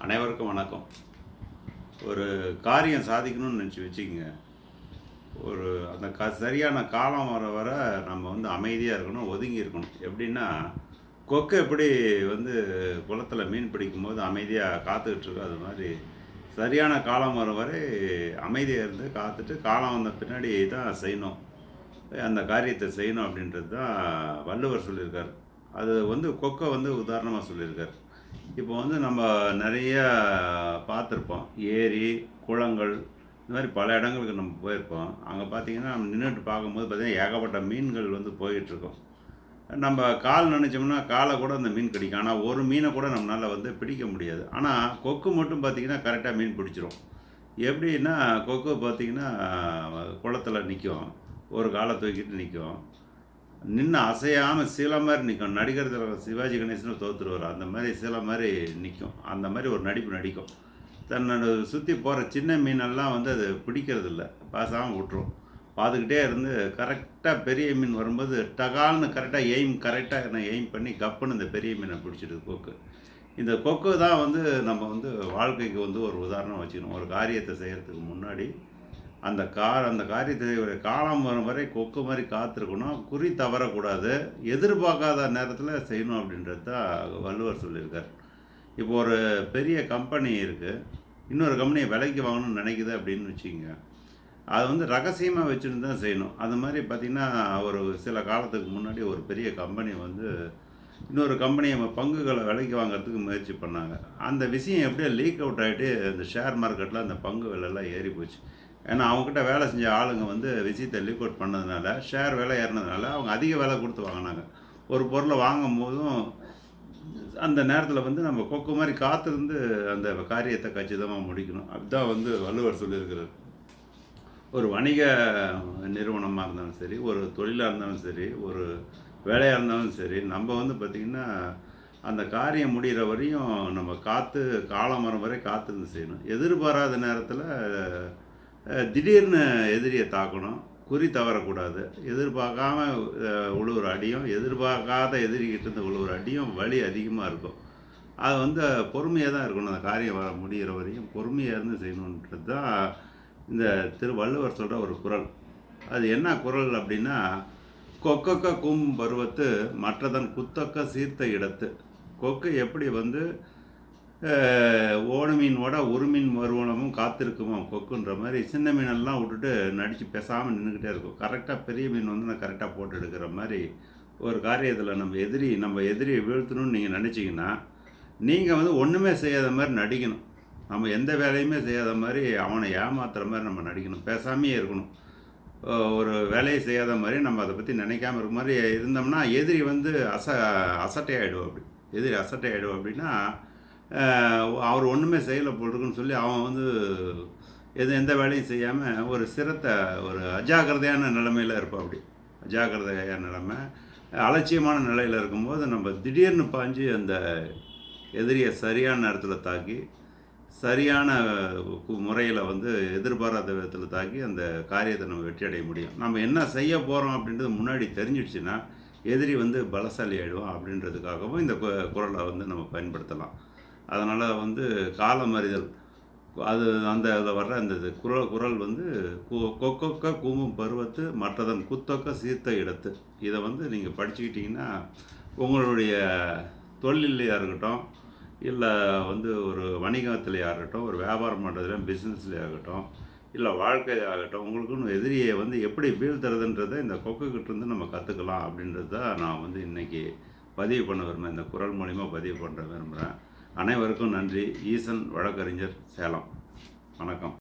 அனைவருக்கும் வணக்கம். ஒரு காரியம் சாதிக்கணும்னு நினச்சி வச்சுக்கங்க. அந்த சரியான காலம் வர வர நம்ம வந்து அமைதியாக இருக்கணும், ஒதுங்கி இருக்கணும். எப்படின்னா, கொக்கு எப்படி வந்து குளத்துல மீன் பிடிக்கும்போது அமைதியாக காத்துக்கிட்டு இருக்கோ, அது மாதிரி சரியான காலம் வர வரை அமைதியா இருந்து காத்துட்டு, காலம் வந்த பின்னாடி தான் செய்யணும். அந்த காரியத்த செய்யணும் அப்படின்றது தான் வள்ளுவர் சொல்லியிருக்காரு. அது வந்து கொக்க வந்து உதாரணமா சொல்லியிருக்காரு. இப்போ வந்து நம்ம நெறைய பார்த்துருப்போம். ஏரி, குளங்கள் இந்த மாரி பல இடங்களுக்கு நம்ம போயிருப்போம். அங்க பார்த்தீங்கன்னா, நம்ம நின்னுட்டு பார்க்கும்போது பார்த்தீங்கன்னா, ஏகப்பட்ட மீன்கள் வந்து போயிட்டுருக்கும். நம்ம கால் நனைச்சோம்னா, கால கூட அந்த மீன் கடிக்கும். ஆனா, ஒரு மீன கூட நம்மனால வந்து பிடிக்க முடியாது. ஆனா, கொக்கு மட்டும் பார்த்தீங்கன்னா, கரெக்ட்டா மீன் பிடிச்சிரும். எப்படின்னா, கொக்கு பார்த்தீங்கன்னா, குளத்தில நிக்கும். ஒரு கால தூக்கிட்டு நிக்கும். நின்னு அசையாம சிலை மாரி நிக்கும். நடிகர் திலகம் சிவாஜி கணேசனும் தோத்துருவாரு. அந்த மாரி சிலை மாரி நிக்கும். அந்த மாரி ஒரு நடிப்பு நடிக்கும். தன்னோட சுத்தி போற சின்ன மீனெல்லாம் வந்து அது பிடிக்கிறதில்ல. பேசாம விட்டுரும். பார்த்துக்கிட்டே இருந்து கரெக்ட்டா பெரிய மீன் வரும்போது டகால்னு கரெக்ட்டா எய்ம் பண்ணி கப்புன்னு இந்த பெரிய மீன பிடிச்சிடுது கொக்கு. இந்த கொக்கு தான் வந்து நம்ம வந்து வாழ்க்கைக்கு வந்து ஒரு உதாரணம் வச்சுக்கணும். ஒரு காரியத்த செய்யறதுக்கு முன்னாடி அந்த காரியத்தை ஒரு காலம் வரும் வரை கொக்கு மாரி காத்திருக்கணும். குறி தவறக்கூடாது. எதிர்பார்க்காத நேரத்தில செய்யணும் அப்படின்றது தான் வள்ளுவர் சொல்லியிருக்கார். இப்போ ஒரு பெரிய கம்பெனி இருக்கு. இன்னொரு கம்பெனிய விலைக்கு வாங்கணும்னு நினைக்குது அப்படின்னு வச்சுக்கங்க. அது வந்து ரகசியமா வச்சுருந்து தான் செய்யணும். அது மாரி பார்த்தீங்கன்னா, ஒரு சில காலத்துக்கு முன்னாடி ஒரு பெரிய கம்பெனி வந்து இன்னொரு கம்பெனிய பங்குகள விலைக்கு வாங்குறதுக்கு முயற்சி பண்ணாங்க. அந்த விஷயம் எப்படியோ லீக் அவுட் ஆயிட்டு இந்த ஷேர் மார்க்கெட்ல அந்த பங்கு விலைலாம் ஏறி போச்சு. ஏன்னா, அவங்ககிட்ட வேலை செஞ்ச ஆளுங்க வந்து விஷயத்த லீக் அவுட் பண்ணதுனால, ஷேர் விலை ஏறுனதுனால அவங்க அதிக விலை குடுத்து வாங்குனாங்க. ஒரு பொருள வாங்கும்போதும் அந்த நேரத்தில வந்து நம்ம கொக்கு மாரி காத்திருந்து அந்த காரியத்த கச்சிதமா முடிக்கணும். அதுதான் வந்து வள்ளுவர் சொல்லியிருக்கிறார். ஒரு வணிக நிறுவனமா இருந்தாலும் சரி, ஒரு தொழிலா இருந்தாலும் சரி, ஒரு வேலையா இருந்தாலும் சரி, நம்ம வந்து பார்த்தீங்கன்னா, அந்த காரியம் முடியிற வரையும் நம்ம காலம் வரும் வரை காத்திருந்து செய்யணும். எதிர்பாராத நேரத்தில திடீர்னு எதிரிய தாக்கணும். குறி தவறக்கூடாது. எதிர்பார்க்காம விழுவுற அடியும், எதிர்பார்க்காத எதிரிகிட்டேருந்து விழுவுற அடியும் வலி அதிகமா இருக்கும். அது வந்து பொறுமையா தான் இருக்கணும். அந்த காரியம் முடியிற வரையும் பொறுமையா இருந்து செய்யணுன்றது தான் இந்த வள்ளுவர் சொல்ற ஒரு குறள். அது என்ன குறள் அப்டின்னா, "கொக்கக்க கூம்பும் பருவத்து மற்றதன் குத்தக்க சீர்த்த இடத்து." கொக்கு எப்படி வந்து ஓடு மீன் ஓட உருமீன் மறுவனமும் காத்திருக்குமாம் கொக்குன்ற மாரி சின்ன மீனெல்லாம் விட்டுட்டு நடிச்சு பேசாம நின்னுக்கிட்டே இருக்கும். கரெக்ட்டா பெரிய மீன் வந்து நான் கரெக்ட்டா போட்டு எடுக்கிற மாரி, ஒரு காரியத்தில நம்ம எதிரிய வீழ்த்தணும்னு நீங்க நெனச்சீங்கன்னா, நீங்க வந்து ஒண்ணுமே செய்யாத மாரி நடிக்கணும். நம்ம எந்த வேலையுமே செய்யாத மாரி, அவன ஏமாத்துற மாரி நம்ம நடிக்கணும். பேசாமயே இருக்கணும். ஒரு வேலைய செய்யாத மாரி, நம்ம அத பத்தி நெனைக்காம இருக்க மாரி இருந்தோம்னா, எதிரி வந்து அசட்டை ஆயிடுவாப்படி. எதிரி அசட்டை ஆயிடுவாப்படின்னா, அவர் ஒண்ணுமே செய்யல போலருக்குன்னு சொல்லி, அவன் வந்து எந்த வேலையும் செய்யாம ஒரு அஜாக்கிரதையான நிலைமையில இருப்பாப்படி. அஜாக்கிரதையான நிலைமை. அலட்சியமான நிலையில இருக்கும்போது, நம்ம திடீர்னு பாஞ்சு அந்த எதிரிய சரியான நேரத்தில தாக்கி, சரியான முறையில வந்து எதிர்பாராத விதத்தில தாக்கி, அந்த காரியத்த நம்ம வெற்றி அடைய முடியும். நம்ம என்ன செய்ய போறோம் அப்படின்றது முன்னாடி தெரிஞ்சிடுச்சுன்னா, எதிரி வந்து பலசாலி ஆயிடுவான் அப்படின்றதுக்காகவும் இந்த குறள வந்து நம்ம பயன்படுத்தலாம். அதனால வந்து காலம் அறிதல். அது அந்த அதில வர்ற அந்த குறள் வந்து "கொக்கொக்க கூமும் பருவத்து மற்றதன் குத்தொக்க சீர்த்த இடத்து." இத வந்து நீங்க படிச்சுக்கிட்டீங்கன்னா, உங்களுடைய தொழில்லயா இருக்கட்டும், இல்ல வந்து ஒரு வணிகத்திலயா இருக்கட்டும், ஒரு வியாபாரம் பண்றதுல பிசினஸ்லயா இருக்கட்டும், இல்ல வாழ்க்கையில ஆகட்டும், உங்களுக்குன்னு எதிரிய வந்து எப்படி வீழ்த்துறதுன்றத இந்த கொக்குகிட்டருந்து நம்ம கத்துக்கலாம் அப்படின்றது தான் நான் வந்து இன்னைக்கு பதிவு பண்ண விரும்புறேன். இந்த குறள் மூலியமா பதிவு பண்ண விரும்புறேன். அனைவருக்கும் நன்றி. ஈசன் வழக்கறிஞர், சேலம். வணக்கம்.